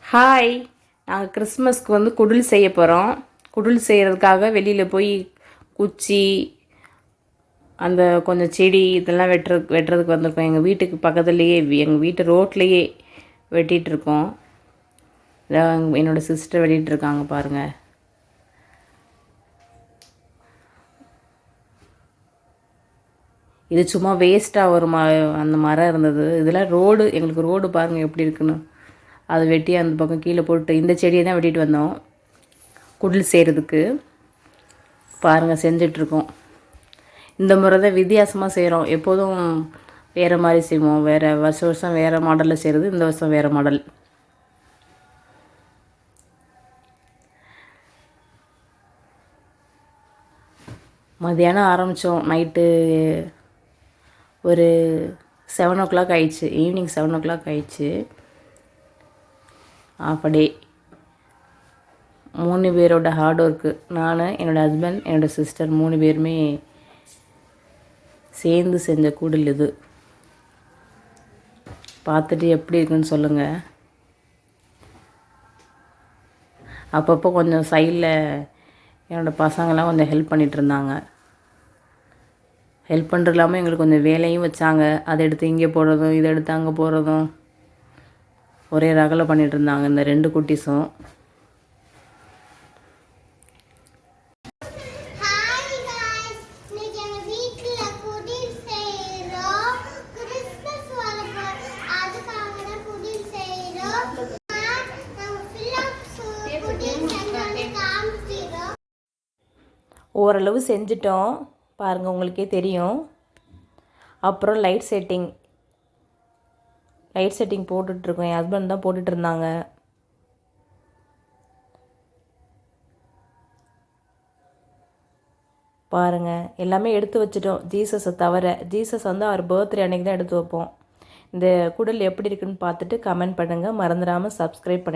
Hi, நாங்கள் கிறிஸ்மஸ்க்கு குடில் செய்ய போகிறோம். குடில் செய்கிறதுக்காக வெளியில் போய் குச்சி, அந்த கொஞ்சம் செடி இதெல்லாம் வெட்டுறதுக்கு வந்திருக்கோம். எங்கள் வீட்டுக்கு பக்கத்துலேயே, எங்கள் வீட்டு ரோட்லேயே வெட்டிகிட்ருக்கோம். என்னோடய சிஸ்டர் வெட்டிகிட்ருக்காங்க பாருங்கள். இது சும்மா வேஸ்ட்டாக ஒரு அந்த மரம் இருந்தது. இதெல்லாம் எங்களுக்கு ரோடு பாருங்கள் எப்படி இருக்குன்னு. அதை வெட்டி அந்த பக்கம் கீழே போட்டு இந்த செடியை தான் வெட்டிட்டு வந்தோம் குடில் செய்கிறதுக்கு. பாருங்கள், செஞ்சிட்ருக்கோம். இந்த முறை தான் வித்தியாசமாக செய்கிறோம். எப்போதும் வேறு மாதிரி செய்வோம். வருஷம் வேறு மாடலில் செய்கிறது. இந்த வருஷம் வேறு மாடல். மதியானம் ஆரம்பித்தோம். நைட்டு ஒரு 7 o'clock ஆயிடுச்சு. ஈவினிங் 7 o'clock ஆயிடுச்சு. ஆஃப் டே 3 பேரோட ஹார்ட் ஒர்க்கு. நான், என்னோடய ஹஸ்பண்ட், என்னோடய சிஸ்டர் 3 பேருமே சேர்ந்து செஞ்ச குடில் இது. பார்த்துட்டு எப்படி இருக்குன்னு சொல்லுங்கள். அப்பப்போ கொஞ்சம் சைடில் என்னோடய பசங்கள்லாம் கொஞ்சம் ஹெல்ப் பண்ணிகிட்டு இருந்தாங்க. ஹெல்ப் பண்ணுறது இல்லாமல் எங்களுக்கு கொஞ்சம் வேலையும் வச்சாங்க. அதை எடுத்து இங்கே போடுறதும், இதை எடுத்து அங்கே போடுறதும் ஒரே ரகலை பண்ணிகிட்டு இருந்தாங்க இந்த 2 குட்டீஸும். ஓரளவு செஞ்சிட்டோம் பாருங்கள், உங்களுக்கே தெரியும். அப்புறம் லைட் செட்டிங் போட்டுட்ருக்கோம். என் ஹஸ்பண்ட் தான் போட்டுட்டு இருந்தாங்க. பாருங்கள், எல்லாமே எடுத்து வச்சிட்டோம் ஜீசஸை தவிர. ஜீசஸ் அவர் பர்த்டே அன்றைக்கி தான் எடுத்து வைப்போம். இந்த குடில் எப்படி இருக்குன்னு பார்த்துட்டு கமெண்ட் பண்ணுங்கள். மறந்துடாமல் சப்ஸ்கிரைப் பண்ணுங்கள்.